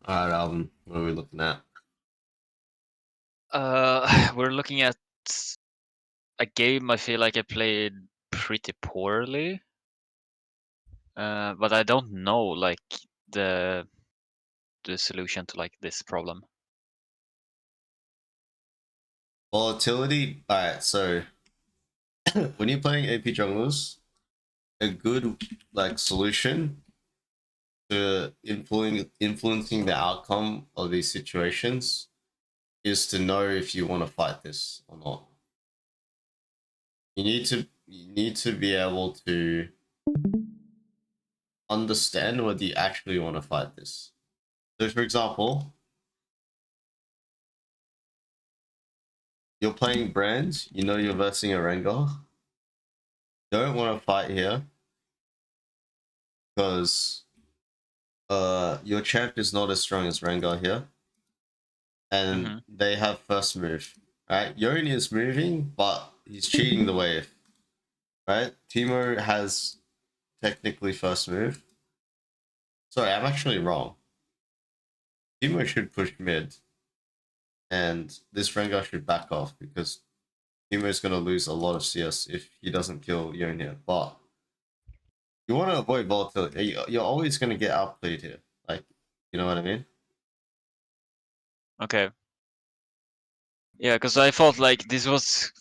Alright, Alvin, what are we looking at? We're looking at a game I feel like I played pretty poorly, but I don't know like the the solution to like this problem. Volatility. Alright, so when you're playing AP junglers, a good solution to influencing the outcome of these situations is to know if you want to fight this or not. You need to be able to understand whether you actually want to fight this. So for example, you're playing Brand, you know you're versing a Rengar. Don't want to fight here because your champ is not as strong as Rengar here, and Mm-hmm. they have first move. Right, Yoni is moving, but he's cheating the wave. Right, Timo has technically first move. Sorry, I'm actually wrong. Timo should push mid, and this Rengar should back off because Timo is going to lose a lot of CS if he doesn't kill Yoni. But you want to avoid volatility. You're always going to get outplayed here. Like, you know what I mean? Okay. Yeah, because I felt like this was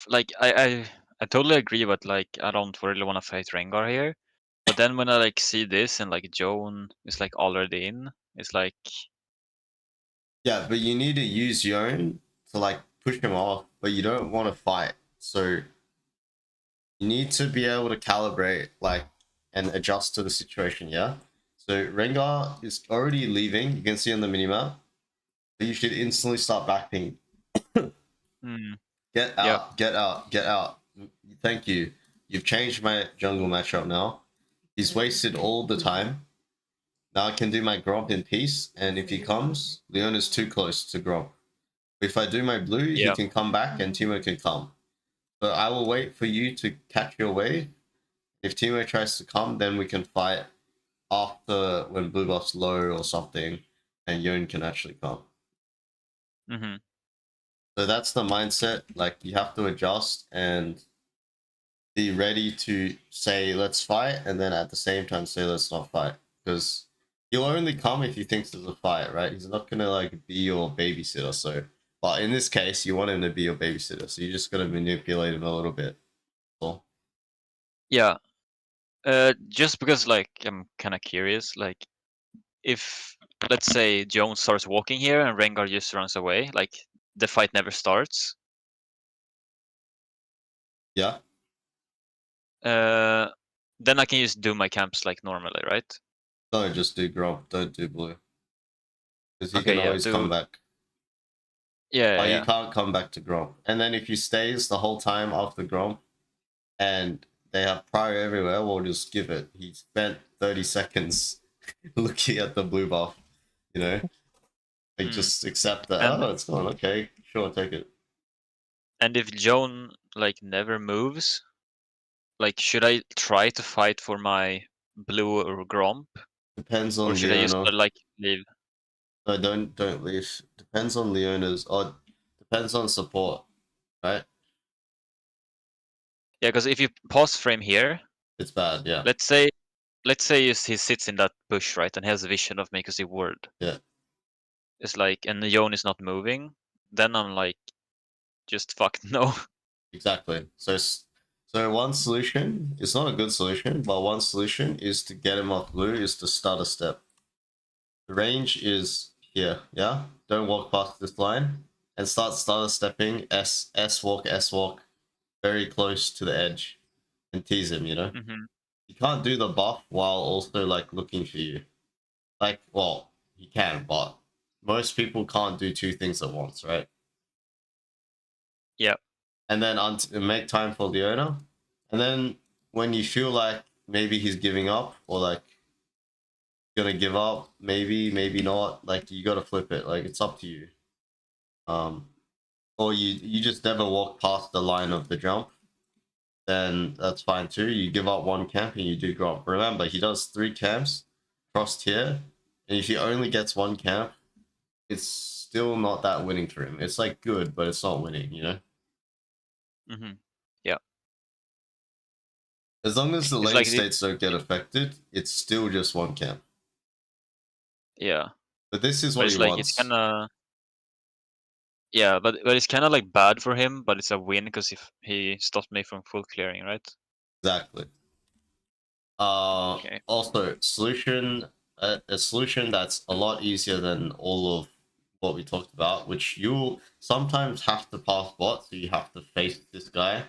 like I totally agree, but like I don't really want to fight Rengar here. But then when I like see this and like Joan is like already in, it's like Yeah, but you need to use Yone to push him off, but you don't want to fight. So you need to be able to calibrate and adjust to the situation, yeah? So Rengar is already leaving, you can see on the minimap. But you should instantly start backping. mm, Get yeah. out, get out, get out. Thank you. You've changed my jungle matchup now. He's wasted all the time. Now I can do my Gromp in peace, and if he comes, Leon is too close to Gromp. If I do my blue, he Yeah. can come back and Timo can come. But I will wait for you to catch your wave. If Timo tries to come, then we can fight after when blue buff's low or something, and Yon can actually come. Mm-hmm. So that's the mindset. Like you have to adjust and be ready to say let's fight, and then at the same time say let's not fight. Because he'll only come if he thinks there's a fight, right? He's not gonna be your babysitter. So, but in this case, you want him to be your babysitter, so you just gotta manipulate him a little bit. So, Yeah. Just because like I'm kind of curious, like if let's say Jones starts walking here and Rengar just runs away, like the fight never starts. yeah. Uh, then I can just do my camps like normally, right? Don't just do Gromp, don't do blue. Because he can Okay, yeah, always come do back. yeah, Oh, yeah, you yeah. can't come back to Gromp. And then if he stays the whole time after Gromp and they have prior everywhere, we'll just give it. He spent 30 seconds looking at the blue buff, you know? Mm. Just accept that, And oh, it's gone, okay, sure, take it. and if Joan like never moves, like should I try to fight for my blue or Gromp, Depends or on should I just Leona. like leave? No, don't leave. Depends on Leona's, or depends on support, right? Yeah, because if you pause frame here, It's bad, yeah. let's say he sits in that bush, right, and he has a vision of me because he word. Yeah, It's like, and Joan is not moving, then I'm like, just fuck no. exactly. So one solution, it's not a good solution, but one solution is to get him off blue, is to start a step. The range is here, yeah? Don't walk past this line and start starter stepping S walk very close to the edge and tease him, you know? Hmm. You can't do the buff while also looking for you. Well, you can, but most people can't do two things at once, right? Yeah. And then make time for the owner. And then when you feel like maybe he's giving up or gonna give up, maybe not, you gotta flip it. Like it's up to you. Um, or you just never walk past the line of the jump, then that's fine too. You give up one camp and you do go up. Remember, he does 3 camps crossed here, And if he only gets one camp, it's still not that winning for him. It's like good, but it's not winning, you know? Mm-hmm. As long as the It's lane like states don't get affected, it's still just one camp. yeah, But this is but what it's he like it's wants. kind of yeah, but it's kind of like bad for him, but it's a win because if he stops me from full clearing, right? Exactly. Okay. Also, a solution that's a lot easier than all of what we talked about, which you'll sometimes have to pass bot, so you have to face this guy,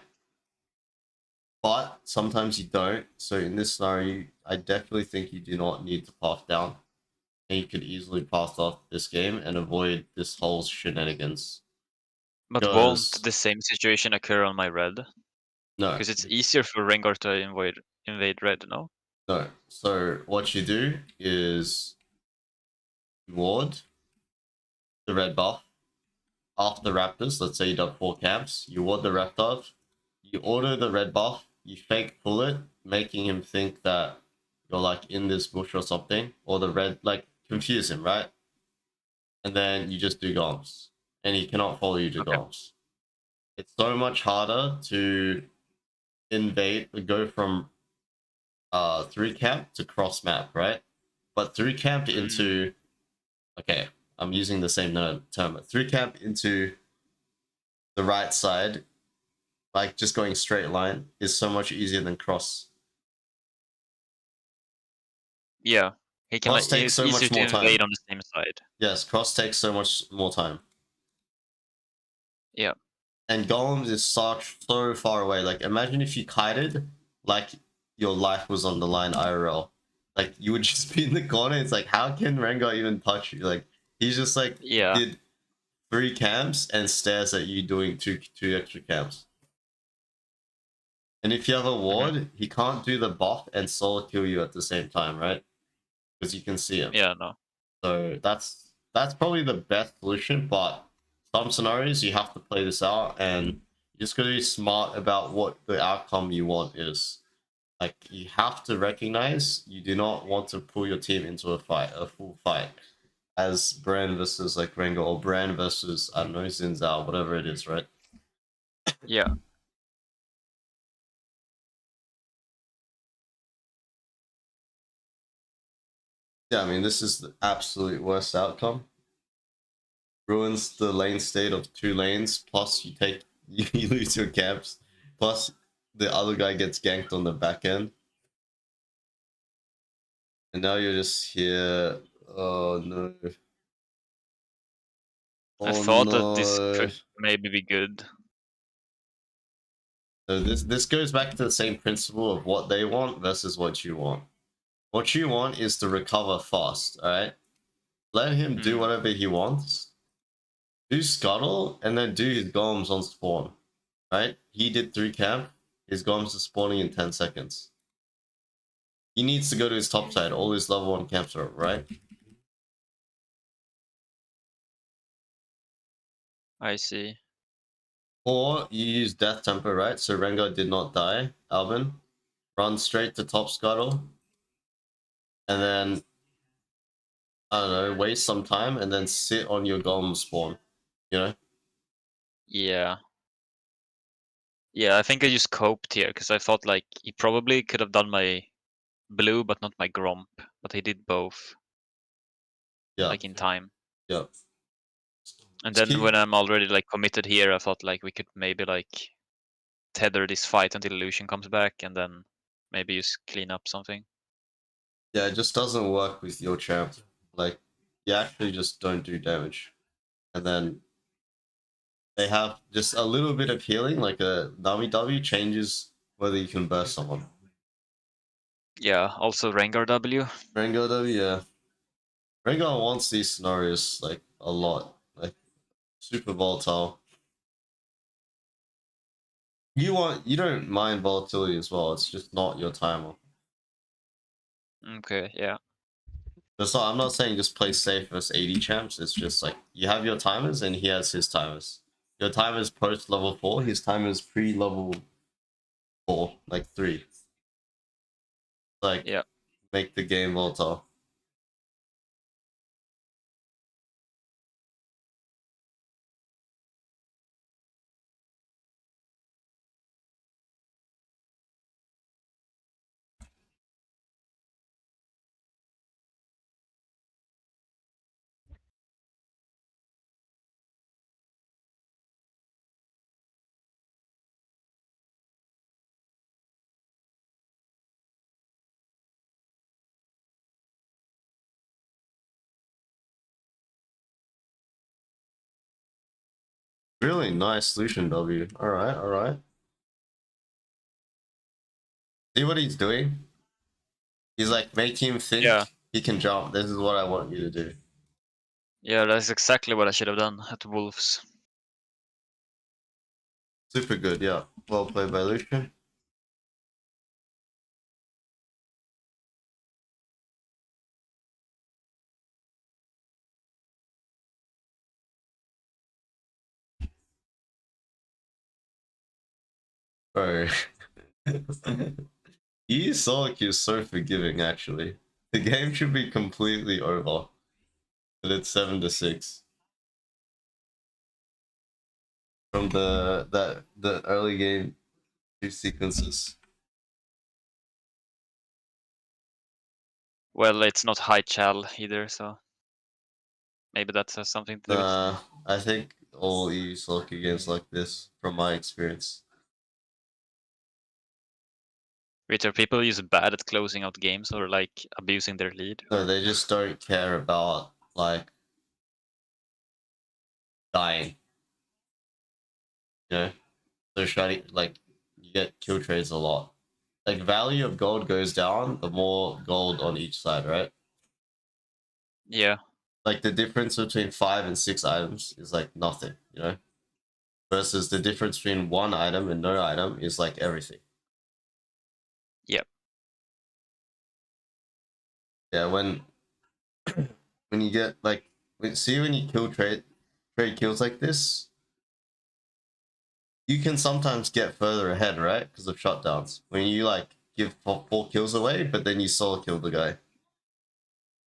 but sometimes you don't. So in this scenario, I definitely think you do not need to pass down, and you could easily pass off this game and avoid this whole shenanigans. But won't Because the same situation occur on my red? no, Because it's easier for Rengar to invade red, no? no. So what you do is you ward the red buff after Raptors. Let's say you done 4 camps. You ward the Raptors. You order the red buff. You fake pull it, making him think that you're like in this bush or something, or the red like confuse him, right? And then you just do goms, and he cannot follow you to Okay. goms. It's so much harder to invade, go from 3 camp to cross map, right? But 3 camp Mm, into okay, I'm using the same term. 3 camp into the right side, like just going straight line, is so much easier than cross. yeah. He can like Cross takes it's so easier much to more time. invade on the same side. Yes, cross takes so much more time. Yeah. And golems is so far away. Like imagine if you kited like your life was on the line IRL. Like you would just be in the corner. It's like how can Rengar even touch you? Like he's just like Yeah. did 3 camps and stares at you doing two extra camps. And if you have a Hmm. ward, he can't do the buff and solo kill you at the same time, right? Because you can see him. Yeah, no. So that's probably the best solution. But some scenarios you have to play this out, and you just gotta be smart about what the outcome you want is. Like you have to recognize you do not want to pull your team into a fight, a full fight, as Brand versus like Rengar or Brand versus I don't know Xin Zhao, whatever it is, right? Yeah. Yeah, I mean this is the absolute worst outcome. Ruins the lane state of 2 lanes. Plus, you take you lose your camps. Plus, the other guy gets ganked on the back end, and now you're just here. Oh no! I Oh thought that this no! could maybe be good. So this goes back to the same principle of what they want versus what you want. What you want is to recover fast. All right, let him do Mm. whatever he wants. Do scuttle and then do his golems on spawn. Right? He did 3 camp. His golems are spawning in 10 seconds. He needs to go to his top side. All his level 1 camps are up, right? I see. Or you use Death Temper, right? So Rengar did not die. Alvin, run straight to top scuttle. And then, I don't know, waste some time and then sit on your golem spawn. You know? Yeah. Yeah, I think I just coped here because I thought like he probably could have done my blue but not my Gromp, but he did both Yeah, like in time. yeah. And Just then when keep, I'm already like committed here, I thought like we could maybe like tether this fight until Lucian comes back and then maybe just clean up something. yeah, it just doesn't work with your champ. Like, you actually just don't do damage. And then they have just a little bit of healing, like a W changes whether you can burst someone. Yeah, also Rengar W. Rengar W, yeah. Rengar wants these scenarios like a lot. Like super volatile. You don't mind volatility as well. It's just not your timer. Okay, yeah. That's not, I'm not saying just play safe versus 80 champs. It's just like you have your timers and he has his timers. Your timers post level 4. His timers pre level 4, like 3. Like Yeah. make the game volatile. Really nice Lucian W. Alright, alright. See what he's doing? He's like, make him think Yeah, he can jump. This is what I want you to do. yeah, that's exactly what I should have done at Wolves. Super good, yeah. Well played by Lucian. Bro. Yu Solak is so forgiving, actually. The game should be completely over, but it's 7-6 from the early game two sequences. Well, it's not high chal either, so maybe that has something to do with it. I think all EU Solak games like this, from my experience. Wait, are people just bad at closing out games or like abusing their lead? No, Or... they just don't care about like dying. You know, they're trying to like you get kill trades a lot. Like value of gold goes down, the more gold on each side, right? Yeah, Like the difference between 5 and 6 items is like nothing, you know? Versus the difference between one item and no item is like everything. yeah, Yeah, when you get like when you kill trade kills like this, you can sometimes get further ahead, right? Because of shutdowns. When you like give four kills away, but then you solo kill the guy,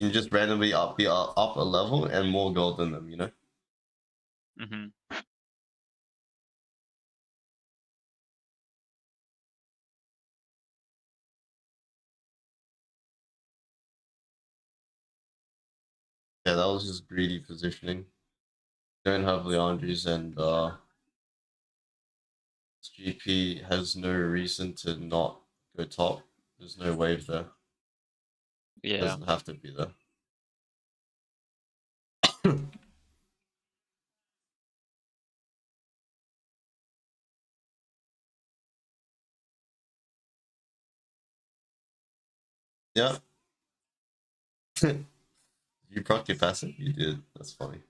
you just randomly be up a level and more gold than them, you know? mm-hmm. Yeah, that was just greedy positioning. Don't have Leandries and GP has no reason to not go top. There's no wave there. Yeah. Doesn't have to be there. Yeah. You proc your passive? You did. That's funny.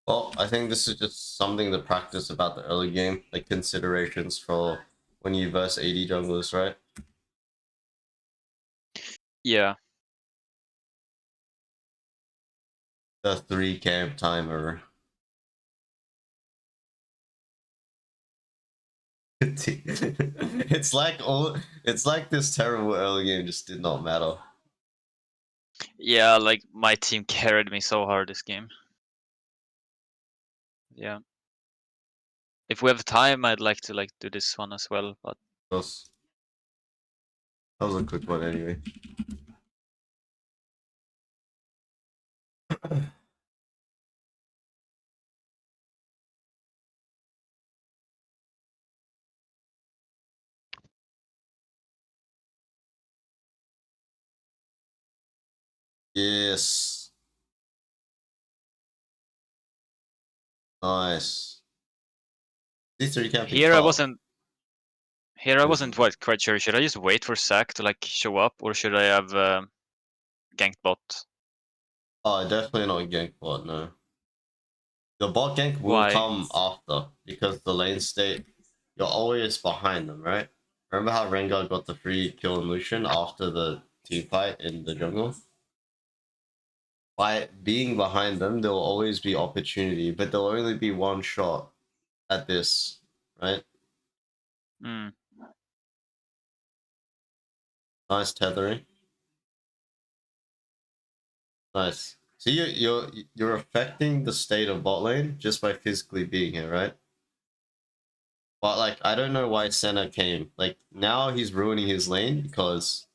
Well, I think this is just something to practice about the early game, like considerations for when you verse AD junglers, right? Yeah. The 3 camp timer. It's like this terrible early game just did not matter. Yeah, like my team carried me so hard this game. Yeah. If we have time, I'd like to like do this one as well, but That was a quick one anyway. Yes. Nice. These 3 camping here I top. wasn't quite sure. Should I just wait for Zac to like show up, or should I have ganked bot? Oh, definitely not gank bot, no. The bot gank will Why? come after because the lane state, you're always behind them, right? Remember how Rengar got the free kill on Lucian after the team fight in the jungle? By being behind them, there will always be opportunity, but there'll only be one shot at this, right? Hmm. Nice tethering. Nice. So you're affecting the state of bot lane just by physically being here, right? But like I don't know why Senna came. Like now he's ruining his lane because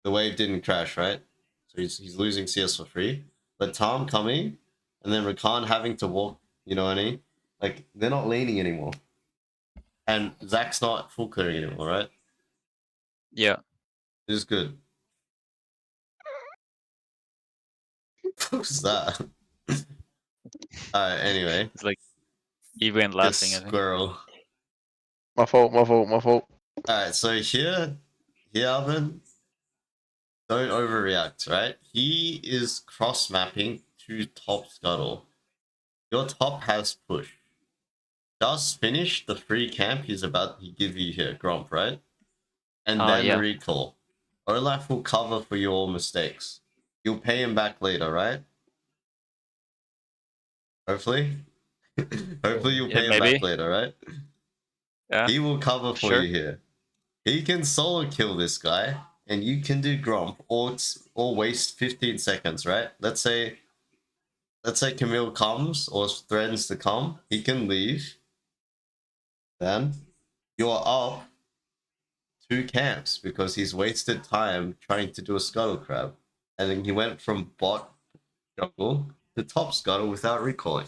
the wave didn't crash, right? So he's losing CS for free. But Tom coming, and then Rakan having to walk, you know what I mean? Like, they're not laning anymore. And Zach's not full clearing anymore, right? Yeah. It is good. What was that? Alright, anyway. It's like event This lasting, I think. squirrel. My fault, my fault, my fault. Alright, so here, Alvin, don't overreact, right? He is cross mapping to top scuttle. Your top has push. Just finish the free camp he's about to give you here, Gromp, right? And then yeah. recall. Olaf will cover for your mistakes. You'll pay him back later, right? Hopefully. Hopefully you'll pay him maybe. back later, right? Yeah. He will cover for Sure. you here. He can solo kill this guy, and you can do Gromp or waste 15 seconds, right? Let's say Camille comes or threatens to come, he can leave. Then you're up 2 camps because he's wasted time trying to do a scuttle crab. And then he went from bot jungle to top scuttle without recalling.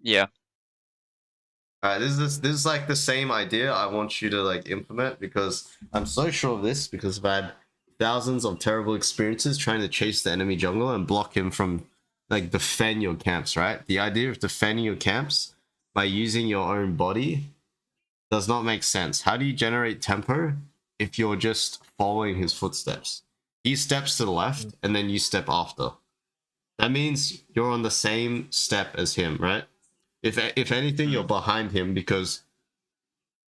Yeah. Alright, this is like the same idea I want you to like implement, because I'm so sure of this because I've had thousands of terrible experiences trying to chase the enemy jungle and block him from like defend your camps, right? The idea of defending your camps by using your own body does not make sense. How do you generate tempo if you're just following his footsteps? He steps to the left and then you step after. That means you're on the same step as him, right? If anything, you're behind him because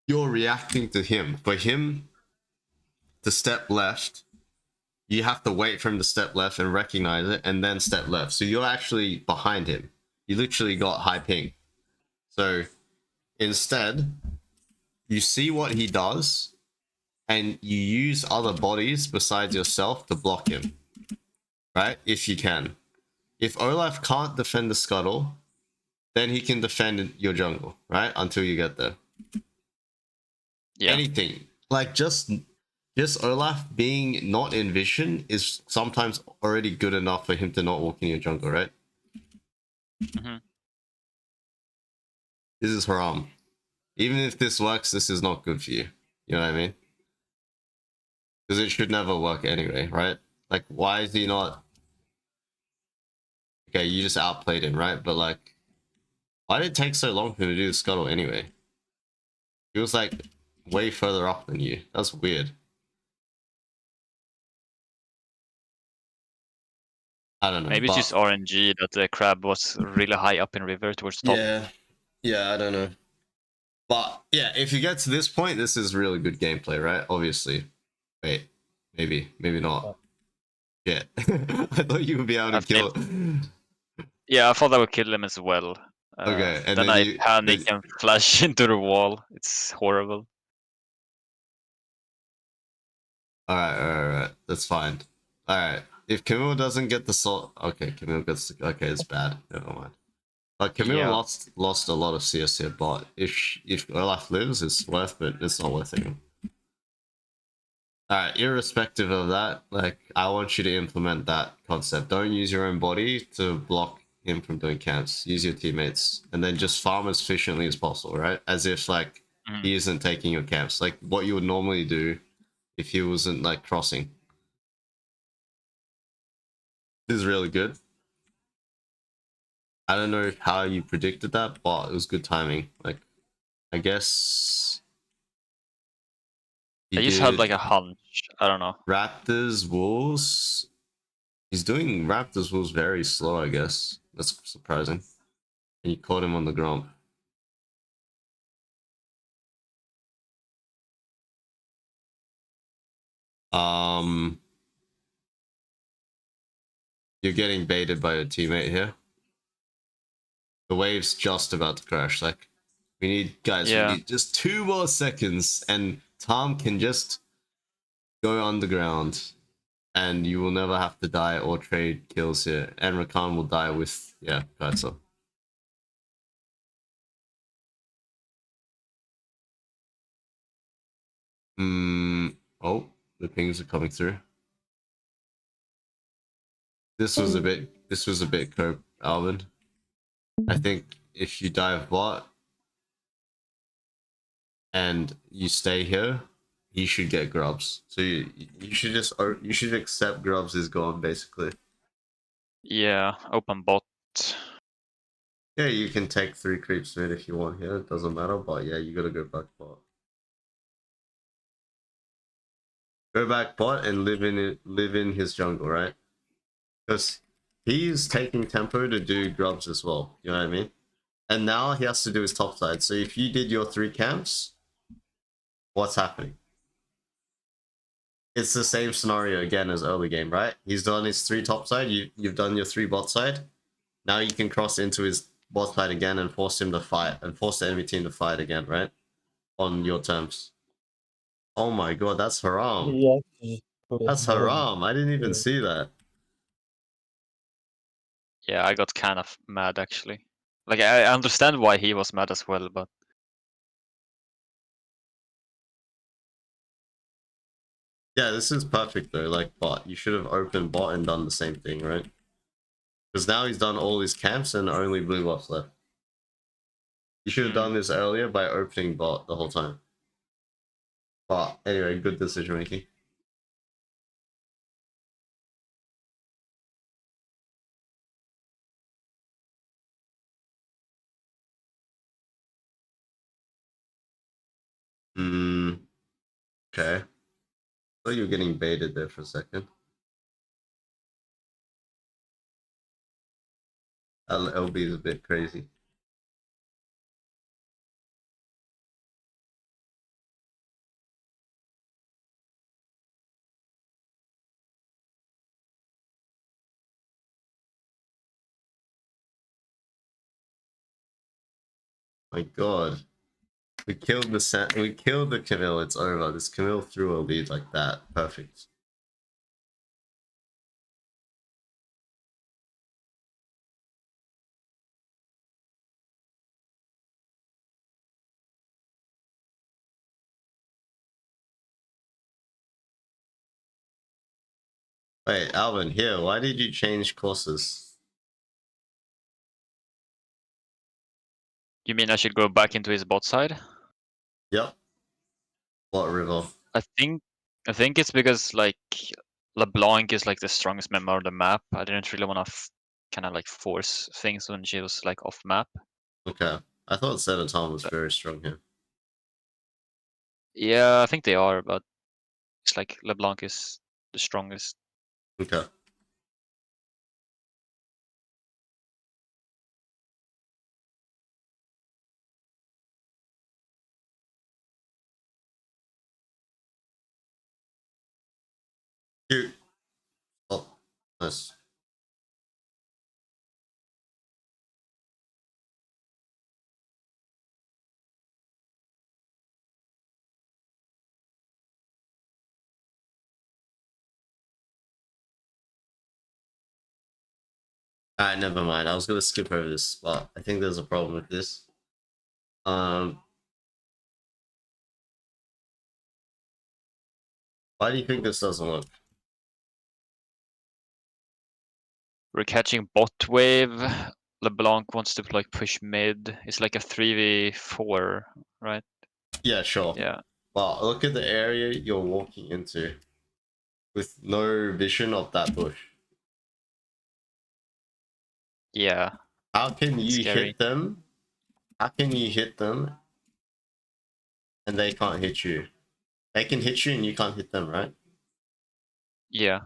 you're reacting to him. For him to step left, you have to wait for him to step left and recognize it and then step left. So you're actually behind him. You literally got high ping. So instead, you see what he does and you use other bodies besides yourself to block him. Right? If you can. If Olaf can't defend the scuttle, then he can defend your jungle, right? Until you get there. Yeah. Anything. Like just Olaf being not in vision is sometimes already good enough for him to not walk in your jungle, right? Mhm. This is haram. Even if this works, this is not good for you. You know what I mean? Because it should never work anyway, right? Like, why is he not... Okay, you just outplayed him, right? But like, why did it take so long for him to do the scuttle anyway? He was like way further up than you. That's weird. I don't know. Maybe it's just RNG that the crab was really high up in river towards the top. Yeah, I don't know. But yeah, if you get to this point, this is really good gameplay, right? Obviously. Wait, maybe not. Yeah, I thought you would be able to kill. Yeah, I thought I would kill him as well. Okay, and then I panic and flash into the wall. It's horrible. Alright, that's fine. Alright, if Camille doesn't get the salt, okay, Camille gets. Okay, it's bad. Never mind. But Camille lost a lot of CS here, but if Olaf lives, it's worth it. It's not worth it. Alright, irrespective of that, like, I want you to implement that concept. Don't use your own body to block him from doing camps. Use your teammates. And then just farm as efficiently as possible, right? As if, like, he isn't taking your camps. Like, what you would normally do if he wasn't, like, crossing. This is really good. I don't know how you predicted that, but it was good timing. Like, I guess... I just had, like, a hunch. I don't know. Raptors, Wolves... He's doing Raptors Wolves very slow, I guess. That's surprising. And you caught him on the Gromp. You're getting baited by your teammate here. The wave's just about to crash. Like, we need, guys, we need just 2 more seconds, and Tom can just go underground, and you will never have to die or trade kills here. And Rakan will die with, yeah, Kai'Sa. Oh. The pings are coming through. This was a bit cope, Alvin. I think if you dive bot and you stay here, you should get grubs. So you should accept grubs is gone basically. Yeah, open bot. Yeah, you can take 3 creeps mid if you want here. It doesn't matter, but yeah, you gotta go back bot. Go back bot and live in his jungle, right? Because he's taking tempo to do grubs as well. You know what I mean? And now he has to do his top side. So if you did your 3 camps, what's happening? It's the same scenario again as early game, right? He's done his 3 top side. You've done your 3 bot side. Now you can cross into his bot side again and force him to fight and force the enemy team to fight again, right? On your terms. Oh my god, that's haram. Yeah, just put That's it down. haram. I didn't even Yeah. see that. Yeah, I got kind of mad actually. Like I understand why he was mad as well, but Yeah, this is perfect though. Like bot, you should have opened bot and done the same thing, right? Because now he's done all his camps and only blue buffs left. You should have done this earlier by opening bot the whole time. But anyway, good decision making. Okay. Thought you were getting baited there for a second. LB is a bit crazy. My god. We killed the Camille, it's over. This Camille threw a lead like that. Perfect. Wait, Alvin, here, why did you change courses? you mean I should go back into his bot side? Yep. What river? I think it's because like LeBlanc is like the strongest member of the map. I didn't really want to kind of like force things when she was like off map. Okay. I thought Senator was very strong here. Yeah, I think they are, but it's like LeBlanc is the strongest. Okay. Cute. Oh, nice. Alright, never mind. I was gonna skip over this spot. I think there's a problem with this. Why do you think this doesn't work? We're catching bot wave. LeBlanc wants to like push mid. It's like a 3v4, right? Yeah, sure. Yeah. But look at the area you're walking into with no vision of that bush. Yeah. How can you Scary. hit them? How can you hit them and they can't hit you? They can hit you and you can't hit them, right? Yeah.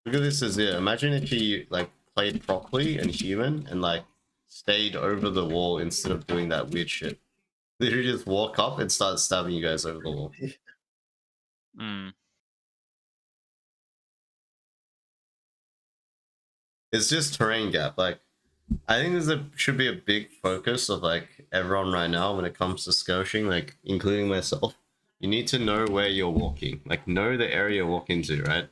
Look at this as it. Imagine if you like played properly and human and like stayed over the wall instead of doing that weird shit. Literally just walk up and start stabbing you guys over the wall. Mm. It's just terrain gap. Like, I think should be a big focus of like everyone right now when it comes to skirmishing, like including myself. You need to know where you're walking, like know the area you walk into, right?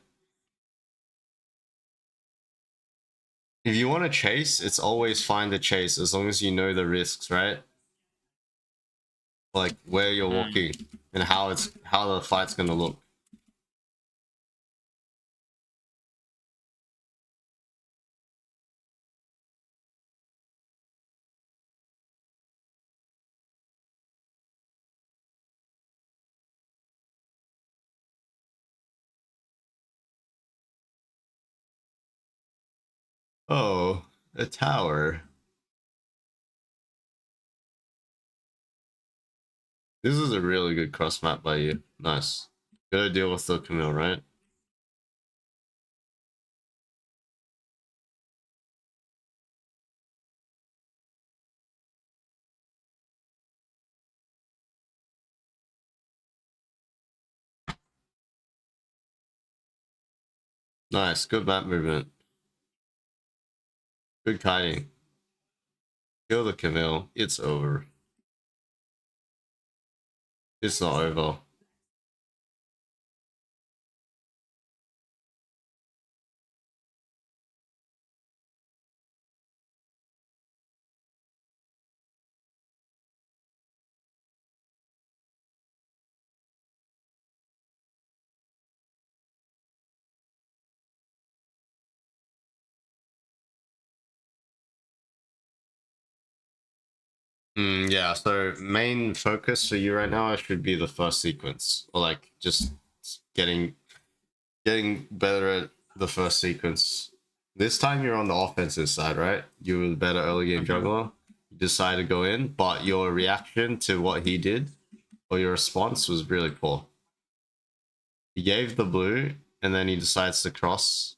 If you want to chase, it's always fine to chase as long as you know the risks, right? like where you're Mm. walking and how the fight's gonna look. Oh, a tower. This is a really good cross map by you. Nice. Gotta deal with the Camille, right? Nice, good map movement. Good kiting. Kill the Camille. It's over. It's not over. Yeah, so main focus for you right now should be the first sequence. Or like just getting better at the first sequence. This time you're on the offensive side, right? You were the better early game juggler. You decided to go in, but your reaction to what he did or your response was really poor. He gave the blue and then he decides to cross.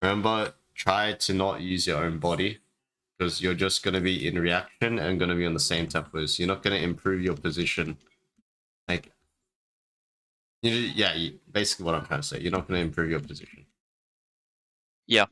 Remember, try to not use your own body because you're just going to be in reaction and going to be on the same tempos. You're not going to improve your position. Like, basically what I'm trying to say. You're not going to improve your position. Yeah.